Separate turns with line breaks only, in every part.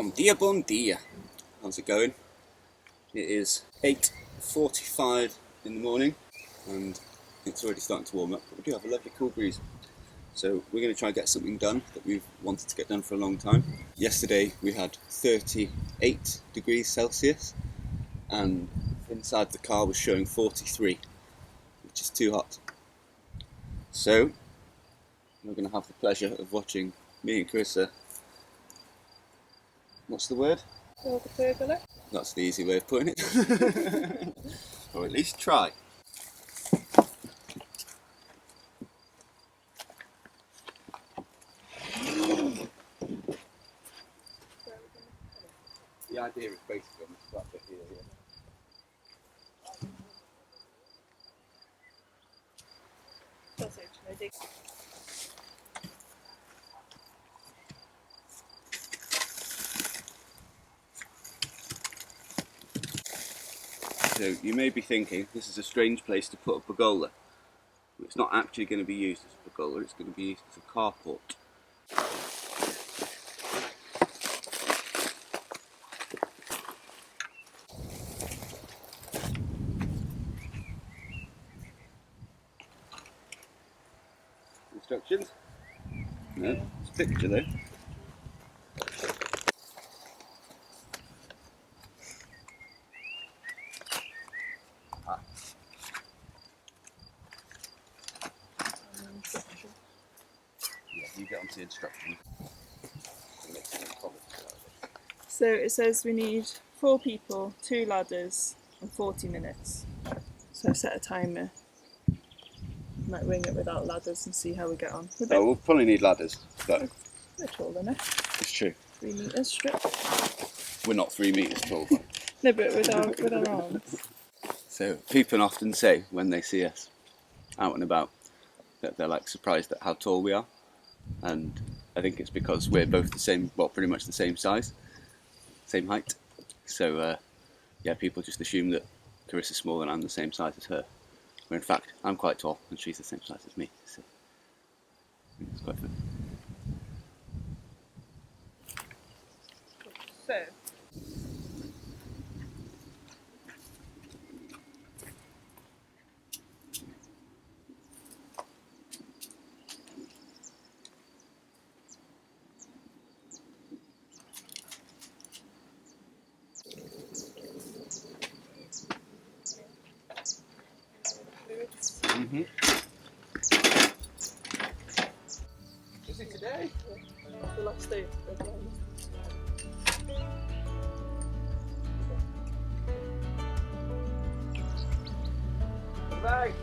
Bon dia. How's it going? It is 8:45 in the morning and it's already starting to warm up, but we do have a lovely cool breeze. So we're going to try and get something done that we've wanted to get done for a long time. Yesterday we had 38 degrees Celsius and inside the car was showing 43, which is too hot. So we're going to have the pleasure of watching me and Carissa. What's the word?
Build a pergola.
That's the easy way of putting it. Or at least try. The idea is basically on this flat bit here, yeah. So you may be thinking this is a strange place to put a pergola. It's not actually going to be used as a pergola, it's going to be used as a carport. Instructions? No, it's a picture though. Yeah, you get onto the instructions.
So it says we need 4 people, 2 ladders and 40 minutes. So I've set a timer. Might wing it without ladders and see how we get on.
Oh, we'll probably need ladders, but
we're tall enough.
it's true.
3 metres strip.
We're not 3 metres tall. But...
No, but with our arms.
So people often say when they see us out and about that they're like surprised at how tall we are, and I think it's because we're both the same, well, pretty much the same size, same height. So yeah, people just assume that Carissa's small and I'm the same size as her. Where in fact I'm quite tall and she's the same size as me. So I think it's quite fun.
So.
Is it today?
Yeah, the last day of the deadline.
Bye.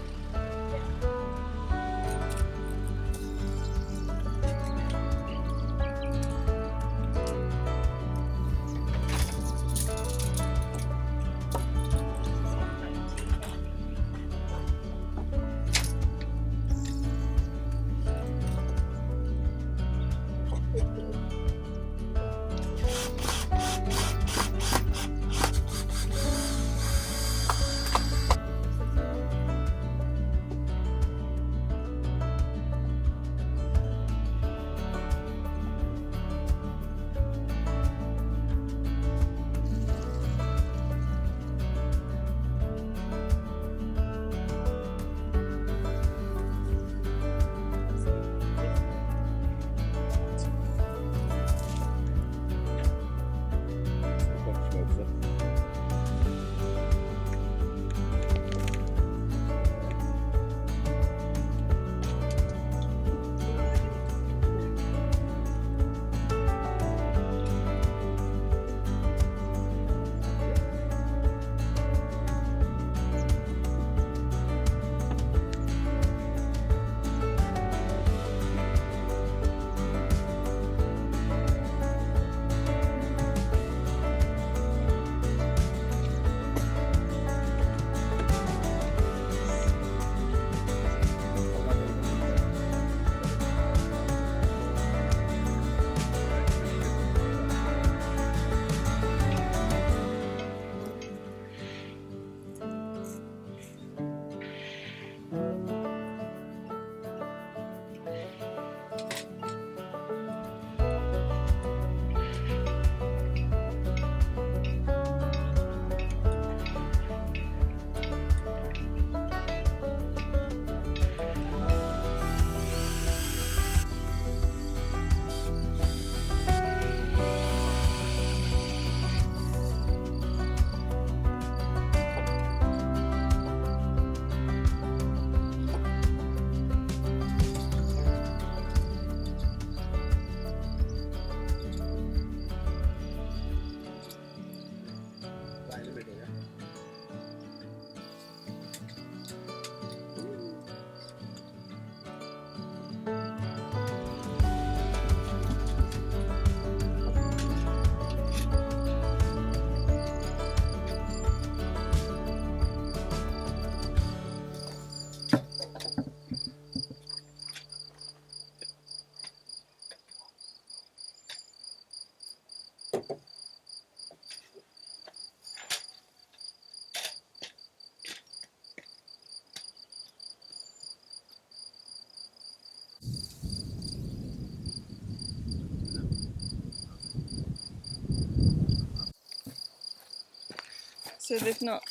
So they've not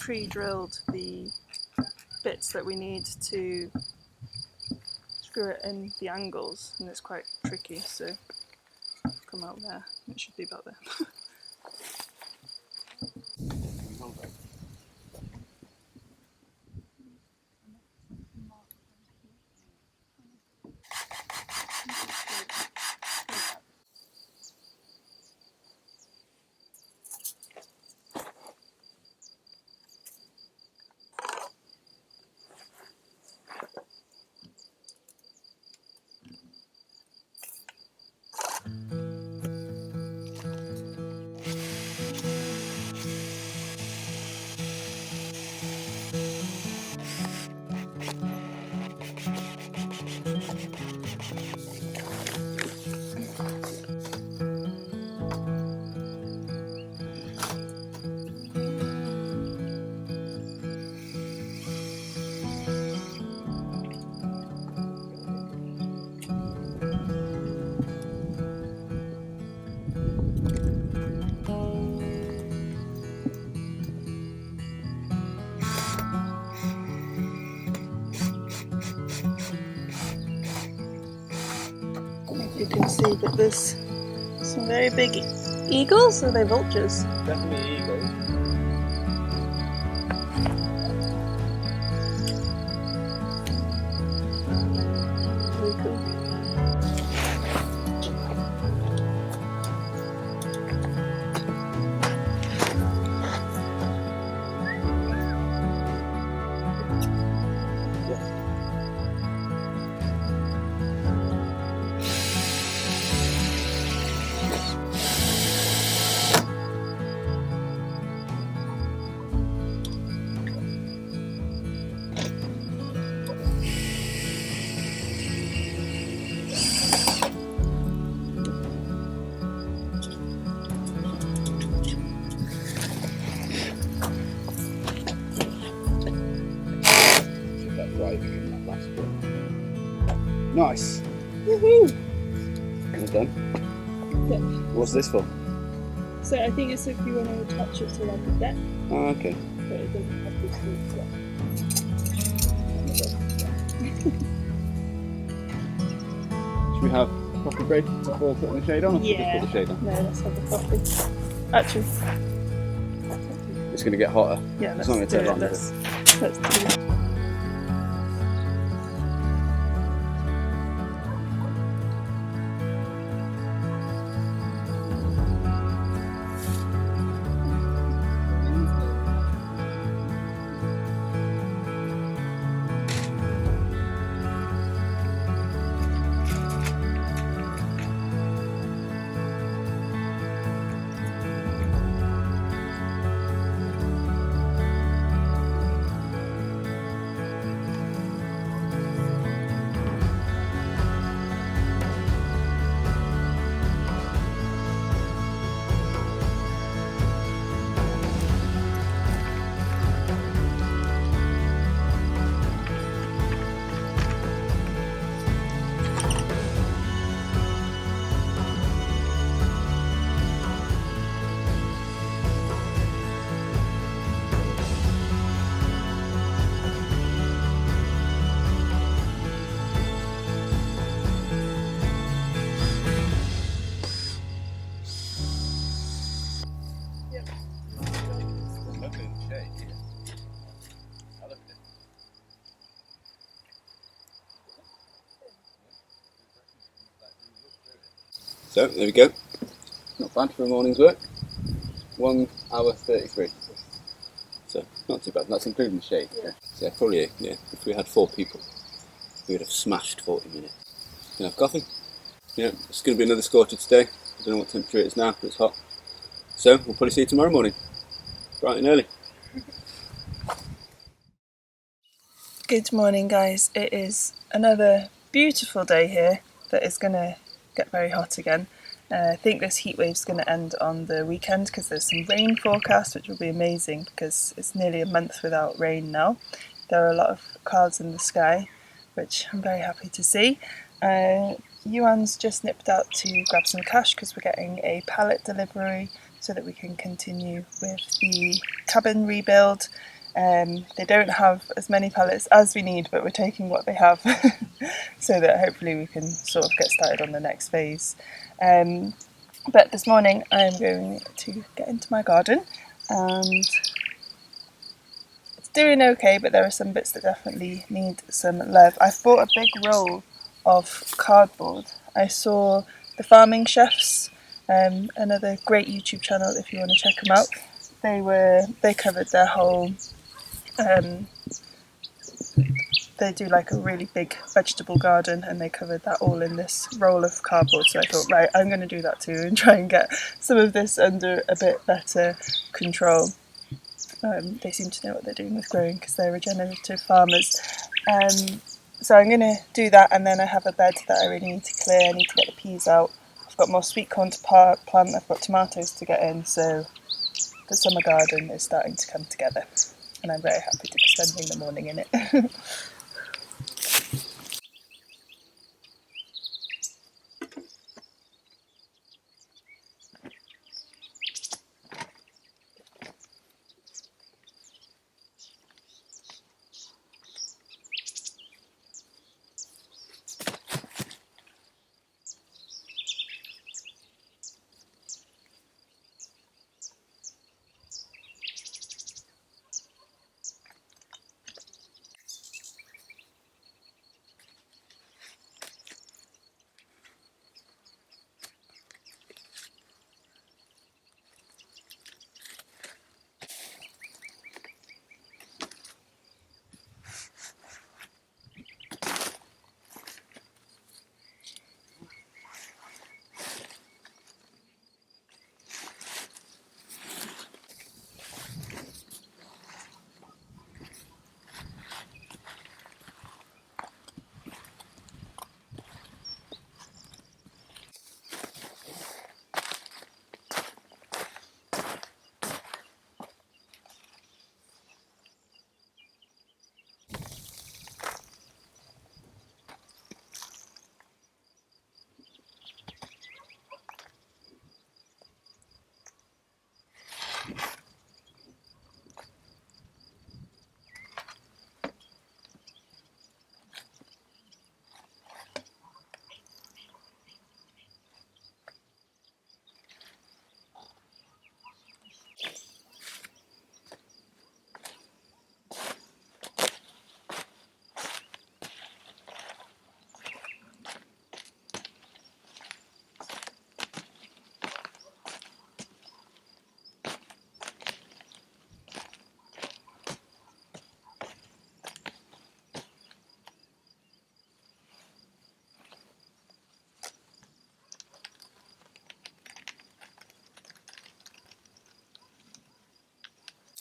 pre-drilled the bits that we need to screw it in the angles, and it's quite tricky, so come out there. It should be about there. You can see that there's some very big eagles. Are they vultures?
Definitely eagles.
Very cool.
Nice.
Woohoo!
Well done.
Yeah.
What's this for?
So I think it's if you want to attach it to like a deck,
Oh, okay.
but it doesn't have this roof yet.
Should we have a coffee break before putting the shade on? Or
Yeah.
just put the shade on?
No, let's have a coffee. Actually,
It's going to get hotter.
yeah,
It's
let's
not
do
going to
it.
take long, is
Let's do it.
So, there we go. Not bad for a morning's work. 1 hour 33. So, not too bad. That's including the shade.
Yeah.
So, probably, if we had 4 people, we would have smashed 40 minutes. Can I have coffee? Yeah, it's going to be another scorcher today. I don't know what temperature it is now, but it's hot. So, we'll probably see you tomorrow morning. Bright and early.
Good morning, guys. It is another beautiful day here that is going to get very hot again. I think this heat wave is going to end on the weekend because there's some rain forecast, which will be amazing because it's nearly a month without rain now. There are a lot of clouds in the sky, which I'm very happy to see. Iwan's just nipped out to grab some cash because we're getting a pallet delivery so that we can continue with the cabin rebuild. They don't have as many pallets as we need, but we're taking what they have so that hopefully we can sort of get started on the next phase. But this morning I'm going to get into my garden, and it's doing okay, but there are some bits that definitely need some love. I've bought a big roll of cardboard. I saw the Farming Chefs, another great YouTube channel if you want to check them out. They covered their whole, they do like a really big vegetable garden, and they covered that all in this roll of cardboard. So I thought, right, I'm going to do that too and try and get some of this under a bit better control. They seem to know what they're doing with growing because they're regenerative farmers. So I'm going to do that, and then I have a bed that I really need to clear. I need to get the peas out. I've got more sweet corn to plant. I've got tomatoes to get in. So the summer garden is starting to come together, and I'm very happy to be spending the morning in it.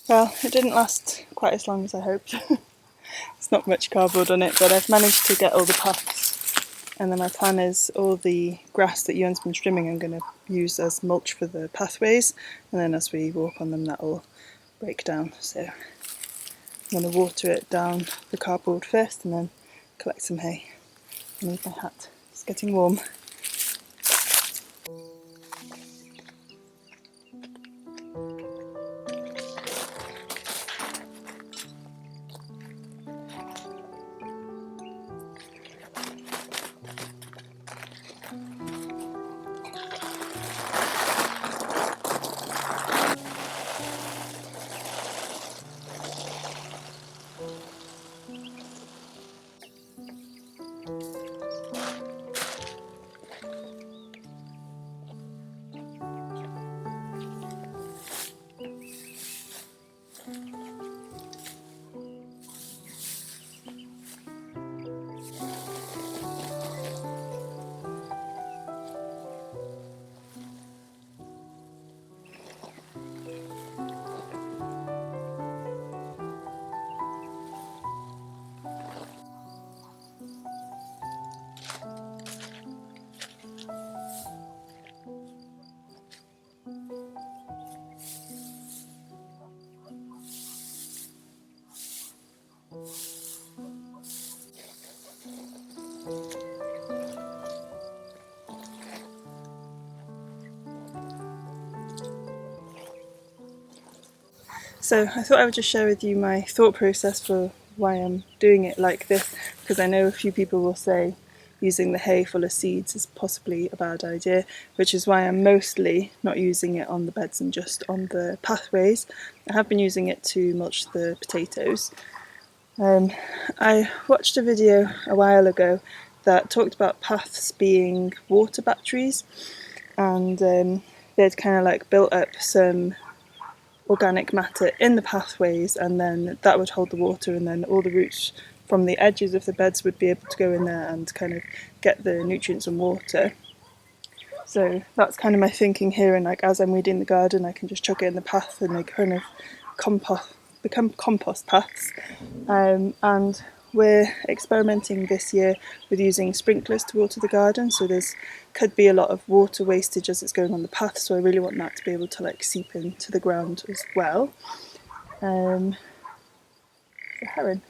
Well, it didn't last quite as long as I hoped. It's not much cardboard on it, but I've managed to get all the paths, and then my plan is all the grass that Iwan's been trimming I'm going to use as mulch for the pathways, and then as we walk on them that will break down. So I'm going to water it down the cardboard first and then collect some hay. I need my hat, it's getting warm. So I thought I would just share with you my thought process for why I'm doing it like this, because I know a few people will say using the hay full of seeds is possibly a bad idea, which is why I'm mostly not using it on the beds and just on the pathways. I have been using it to mulch the potatoes. I watched a video a while ago that talked about paths being water batteries, and they'd kind of like built up some organic matter in the pathways, and then that would hold the water, and then all the roots from the edges of the beds would be able to go in there and kind of get the nutrients and water. So that's kind of my thinking here, and like as I'm weeding the garden I can just chuck it in the path and they kind of become compost paths. And we're experimenting this year with using sprinklers to water the garden, so there's could be a lot of water wastage as it's going on the path, so I really want that to be able to like seep into the ground as well. The heron.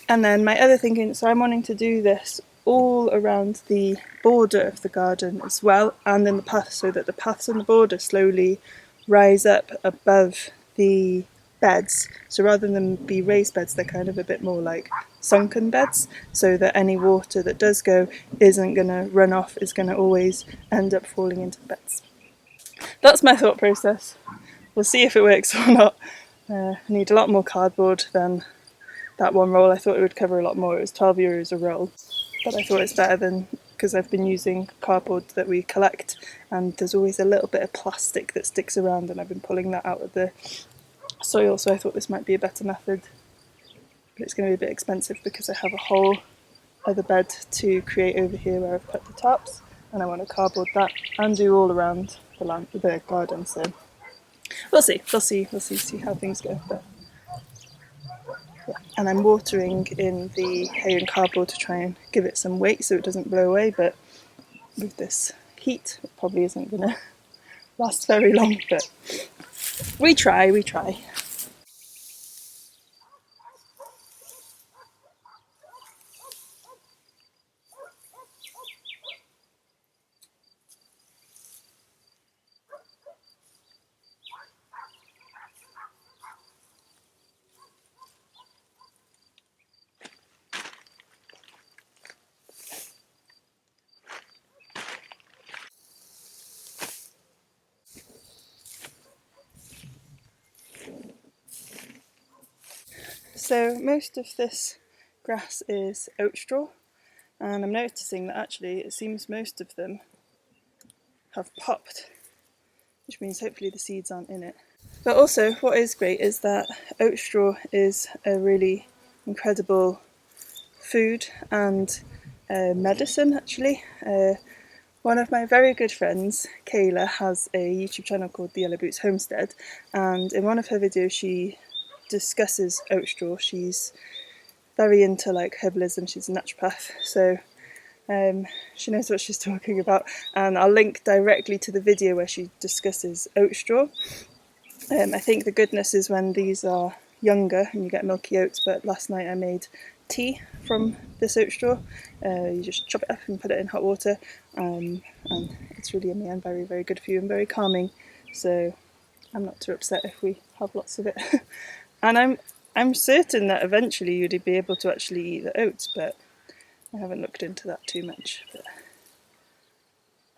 And then my other thinking, so I'm wanting to do this all around the border of the garden as well, and in the path, so that the paths on the border slowly rise up above the beds. So rather than be raised beds, they're kind of a bit more like sunken beds, so that any water that does go isn't going to run off, is going to always end up falling into the beds. That's my thought process. We'll see if it works or not. I need a lot more cardboard than that one roll. I thought it would cover a lot more. It was €12 a roll, but I thought it's better than, because I've been using cardboard that we collect, and there's always a little bit of plastic that sticks around, and I've been pulling that out of the soil, so I thought this might be a better method. But it's going to be a bit expensive because I have a whole other bed to create over here where I've put the tops, and I want to cardboard that and do all around the garden. So we'll see how things go. But yeah. And I'm watering in the hay and cardboard to try and give it some weight so it doesn't blow away, but with this heat it probably isn't going to last very long, but we try. So most of this grass is oat straw, and I'm noticing that actually it seems most of them have popped, which means hopefully the seeds aren't in it. But also what is great is that oat straw is a really incredible food and medicine actually. One of my very good friends, Kayla, has a YouTube channel called the Yellow Boots Homestead, and in one of her videos she discusses oat straw. She's very into like herbalism, she's a naturopath, so she knows what she's talking about, and I'll link directly to the video where she discusses oat straw. I think the goodness is when these are younger and you get milky oats, but last night I made tea from this oat straw. You just chop it up and put it in hot water, and it's really yummy and very, very good for you and very calming, so I'm not too upset if we have lots of it. And I'm certain that eventually you'd be able to actually eat the oats, but I haven't looked into that too much. But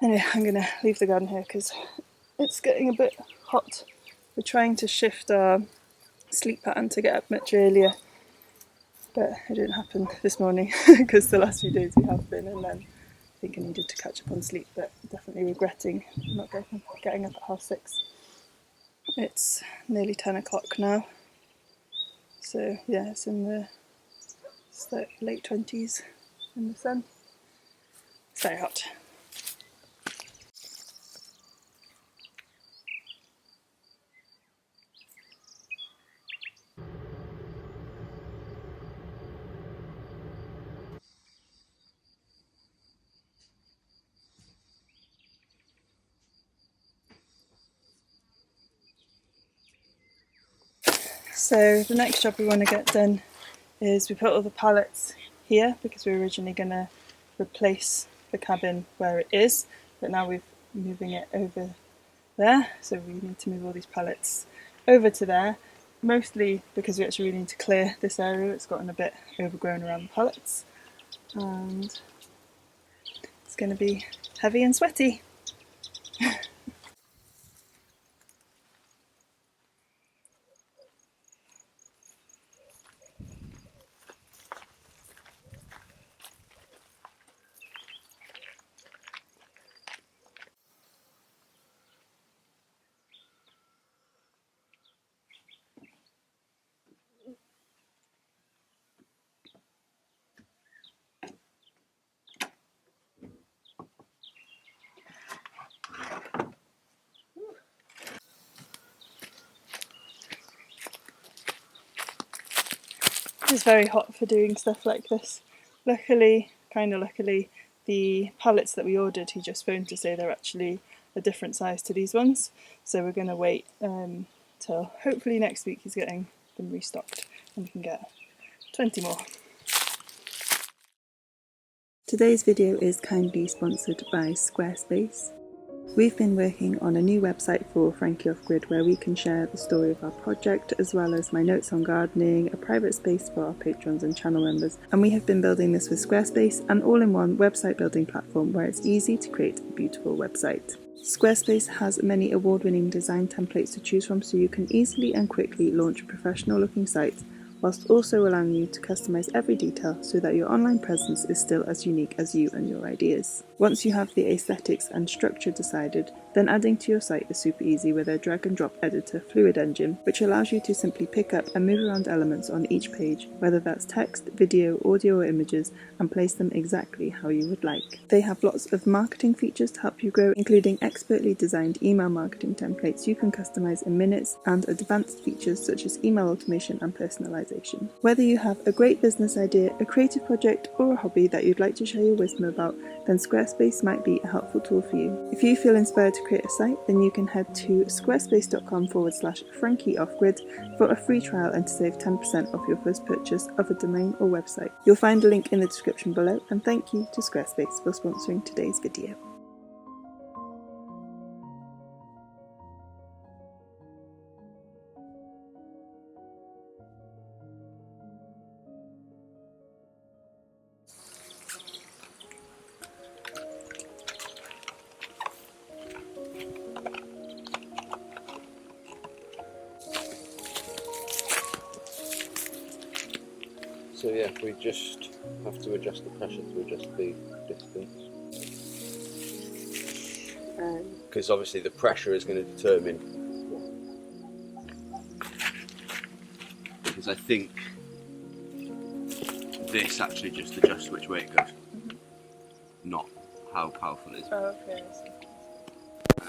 anyway, I'm going to leave the garden here because it's getting a bit hot. We're trying to shift our sleep pattern to get up much earlier, but it didn't happen this morning because the last few days we have been, and then I think I needed to catch up on sleep, but definitely regretting not getting up at 6:30. It's nearly 10 o'clock now, so yeah, it's the late 20s in the sun. It's very hot. So the next job we want to get done is we put all the pallets here because we were originally going to replace the cabin where it is, but now we're moving it over there, so we need to move all these pallets over to there, mostly because we actually really need to clear this area. It's gotten a bit overgrown around the pallets, and it's going to be heavy and sweaty. It's very hot for doing stuff like this. Luckily, the pallets that we ordered, he just phoned to say they're actually a different size to these ones. So we're going to wait till hopefully next week he's getting them restocked and we can get 20 more. Today's video is kindly sponsored by Squarespace. We've been working on a new website for Frankie Off Grid where we can share the story of our project, as well as my notes on gardening, a private space for our patrons and channel members. And we have been building this with Squarespace, an all-in-one website building platform where it's easy to create a beautiful website. Squarespace has many award-winning design templates to choose from, so you can easily and quickly launch a professional looking site, whilst also allowing you to customize every detail so that your online presence is still as unique as you and your ideas. Once you have the aesthetics and structure decided, then adding to your site is super easy with a drag and drop editor Fluid Engine, which allows you to simply pick up and move around elements on each page, whether that's text, video, audio or images, and place them exactly how you would like. They have lots of marketing features to help you grow, including expertly designed email marketing templates you can customize in minutes, and advanced features such as email automation and personalization. Whether you have a great business idea, a creative project, or a hobby that you'd like to share your wisdom about, then Squarespace might be a helpful tool for you. If you feel inspired to create a site, then you can head to squarespace.com/FrankieOffGrid for a free trial and to save 10% off your first purchase of a domain or website. You'll find a link in the description below, and thank you to Squarespace for sponsoring today's video.
So yeah, we just have to adjust the pressure to adjust the distance. Because obviously the pressure is going to determine. Because I think this actually just adjusts which way it goes, not how powerful it is.
Oh, okay.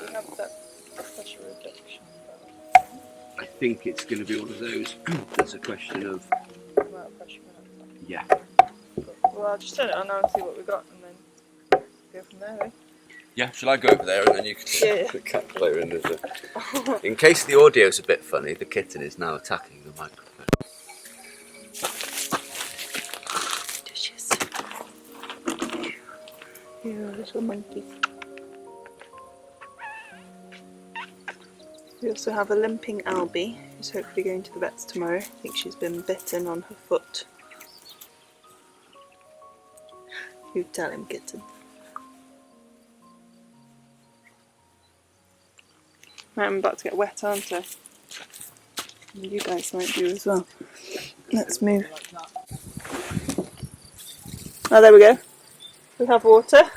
We have that pressure reduction.
I think it's going to be one of those. That's a question of. Yeah.
Well, I'll just turn it on now and see what we got, and then go from there. Eh?
Yeah, shall I go over there and then you can
Yeah.
the calculator in as a... In case the audio's a bit funny, the kitten is now attacking the microphone.
Dishes. You're a little monkey. We also have a limping Albi, who's hopefully going to the vets tomorrow. I think she's been bitten on her foot. You tell him, kitten. Right, I'm about to get wet, aren't I? And you guys might do as well. Let's move. Oh, there we go. We have water.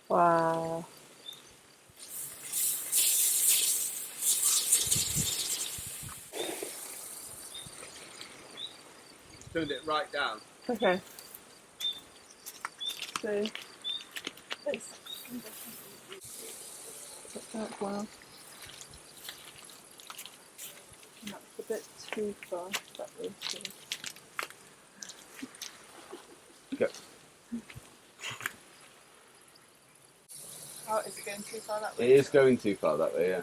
Wow.
Turned it right down.
Okay. So, let's put that well. And that's a bit too far that way. So.
Okay.
Oh, is it going too far that way?
It is going too far that way, yeah.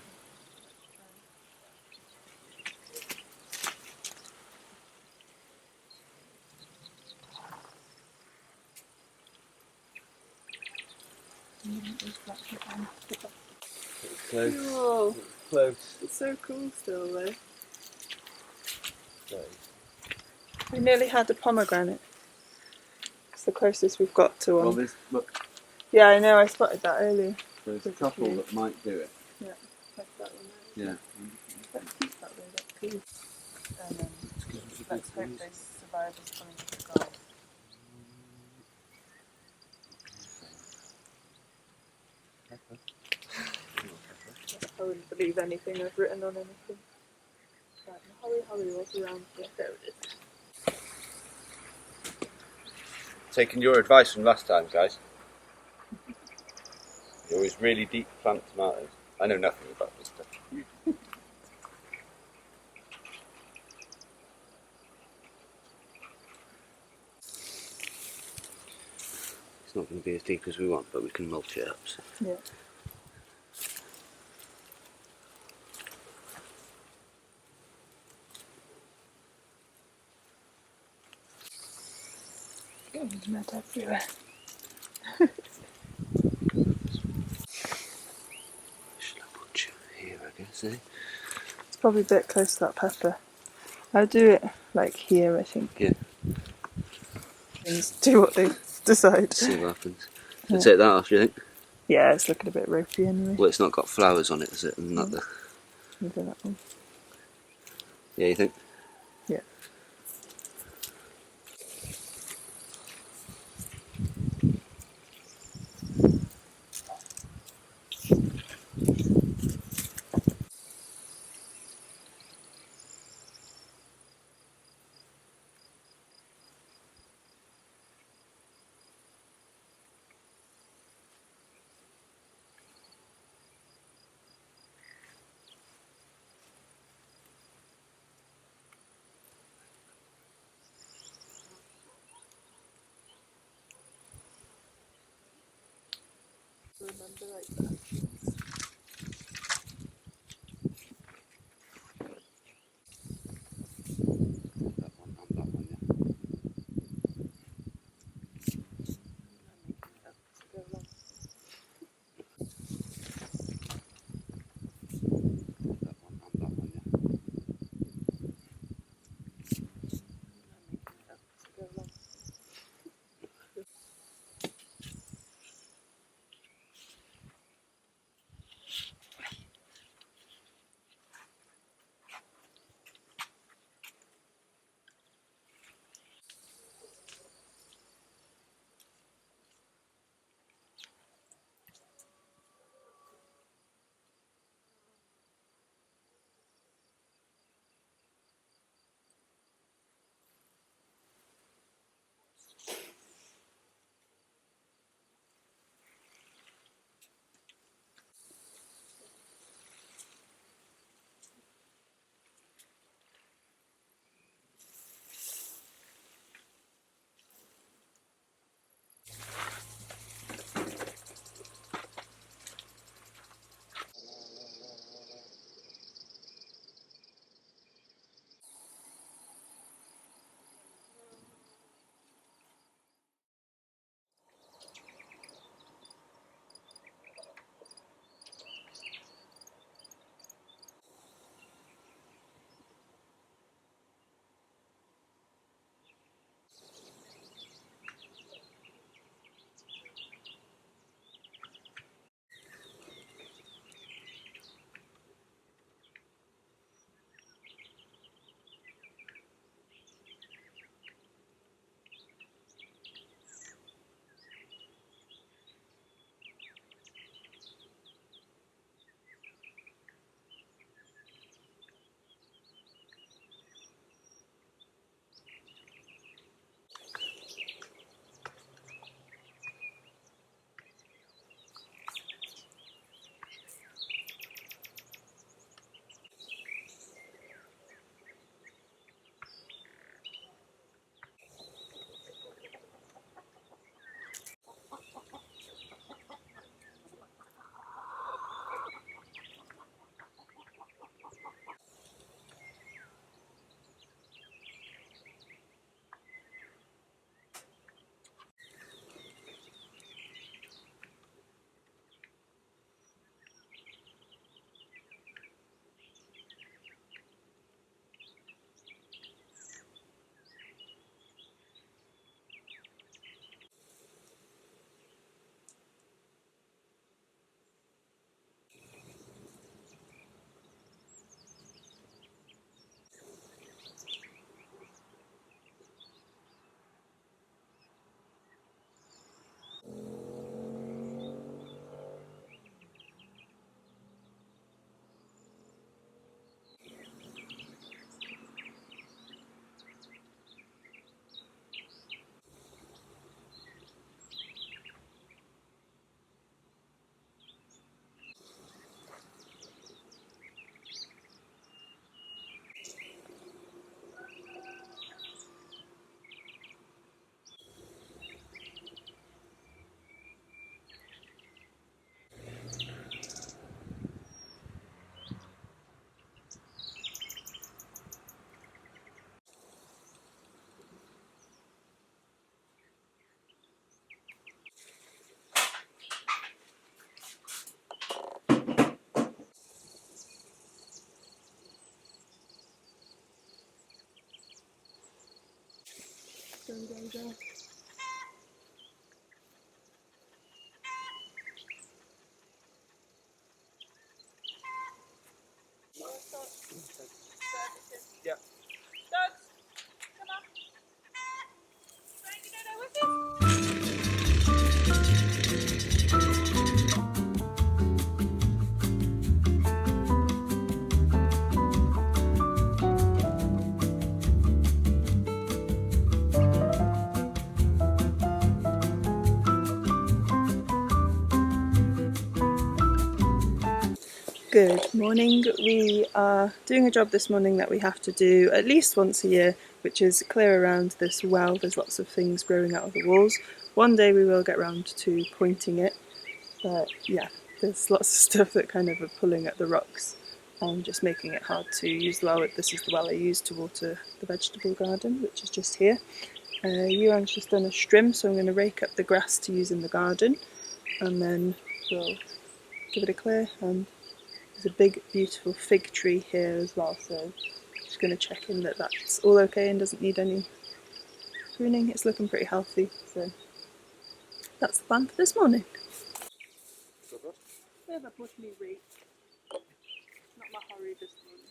Close.
Oh,
Close.
it's so cool still though. We nearly had a pomegranate. It's the closest we've got to one.
Well, look,
Yeah, I know, I spotted that earlier.
there's a couple that might do it.
Yeah, like that one there.
Yeah.
Let's keep that way, that's cool. And let's hope they survive us coming to the garden. I wouldn't believe anything I've written on anything. Right, Holly was around here. There it is.
Taking your advice from last time, guys. You always really deep plant tomatoes. I know nothing about this stuff. It's not going to be as deep as we want, but we can mulch it up. So.
Yeah. There's mud everywhere.
Should I put you here, I guess, eh?
It's probably a bit close to that pepper. I'll do it like here, I think.
Yeah.
Things do what they decide.
See what happens. Yeah. Take that off, do you think?
Yeah, it's looking a bit ropey anyway.
Well, it's not got flowers on it, is it? And not the...
Maybe that one.
Yeah, you think?
Yeah. Remember like that.
That one and that one, yeah. That one and that one, yeah.
Go.
Yeah.
Dogs, come on. Frankie, with it. Good morning. We are doing a job this morning that we have to do at least once a year, which is clear around this well. There's lots of things growing out of the walls. One day we will get round to pointing it, but yeah, there's lots of stuff that kind of are pulling at the rocks and just making it hard to use the well. This is the well I use to water the vegetable garden, which is just here. Iwan's just done a strim, so I'm going to rake up the grass to use in the garden, and then we'll give it a clear. And there's a big beautiful fig tree here as well, so just going to check in that that's all okay and doesn't need any pruning. It's looking pretty healthy, so that's the plan for this morning. Yeah, that put me right. Not my hurry this morning.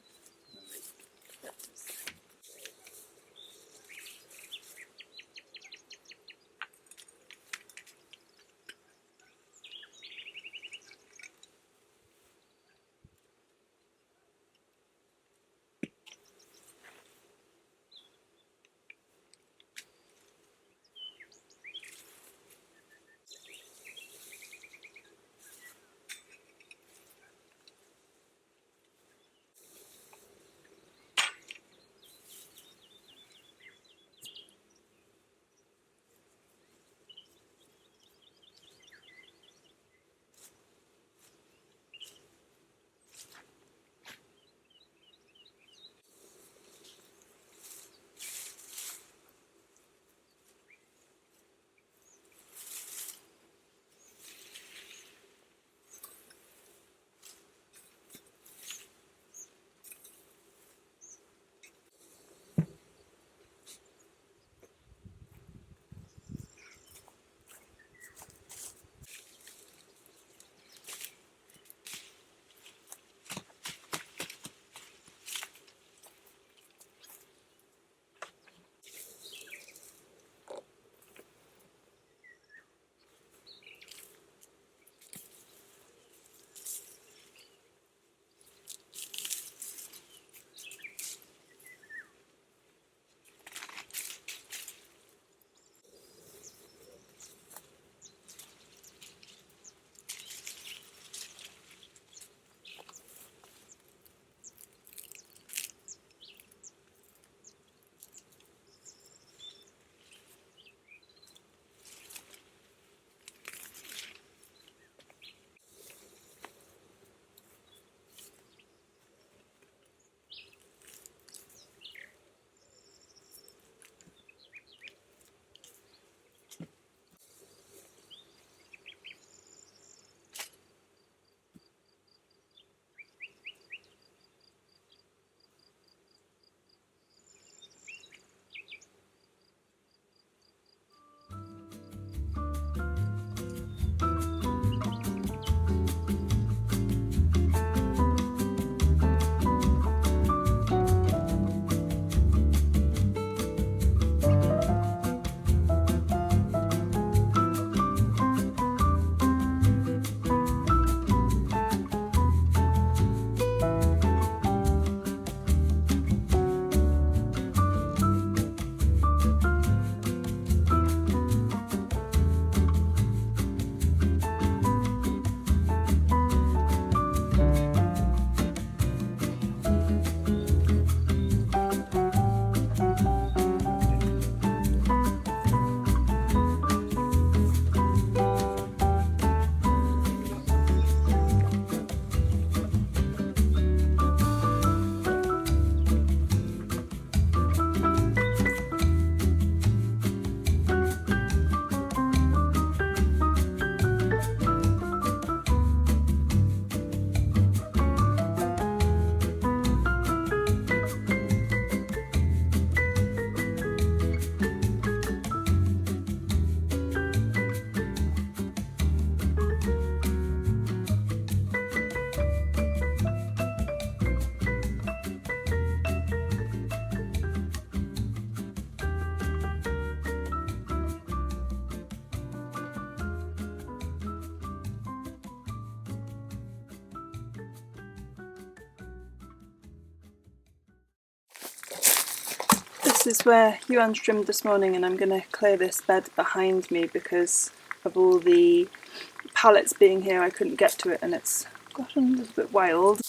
No, right. That's This is where Iwan trimmed this morning, and I'm going to clear this bed behind me because of all the pallets being here. I couldn't get to it and it's gotten a little bit wild.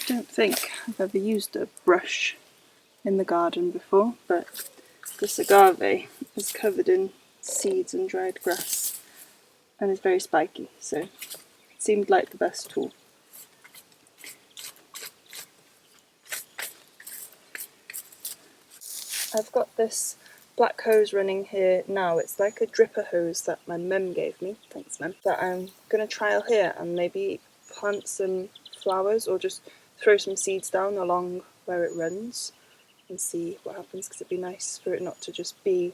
I don't think I've ever used a brush in the garden before, but this agave is covered in seeds and dried grass and is very spiky, so it seemed like the best tool. I've got this black hose running here now. It's like a dripper hose that my mum gave me, thanks mum, that I'm going to trial here and maybe plant some flowers or just throw some seeds down along where it runs and see what happens, because it'd be nice for it not to just be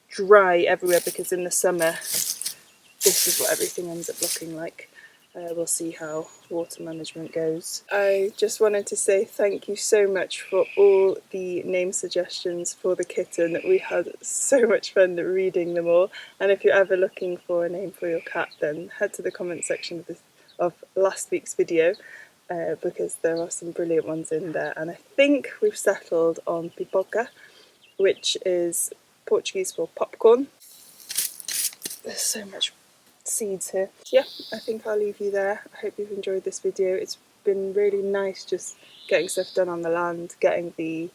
dry everywhere, because in the summer this is what everything ends up looking like. We'll see how water management goes. I just wanted to say thank you so much for all the name suggestions for the kitten. We had so much fun reading them all, and if you're ever looking for a name for your cat, then head to the comment section of last week's video, because there are some brilliant ones in there. And I think we've settled on pipoca, which is Portuguese for popcorn. There's so much seeds here. Yeah, I think I'll leave you there. I hope you've enjoyed this video. It's been really nice just getting stuff done on the land, getting the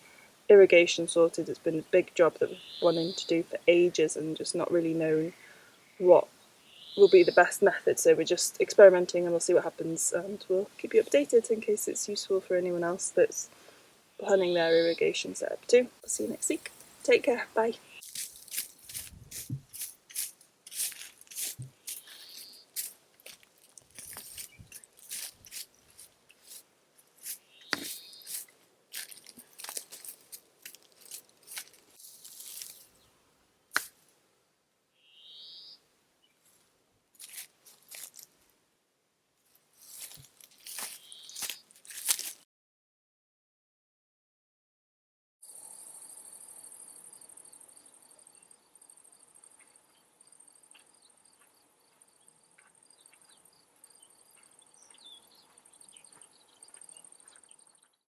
irrigation sorted. It's been a big job that we've wanted to do for ages and just not really known what will be the best method, so we're just experimenting and we'll see what happens, and we'll keep you updated in case it's useful for anyone else that's planning their irrigation setup too. I'll see you next week. Take care, bye.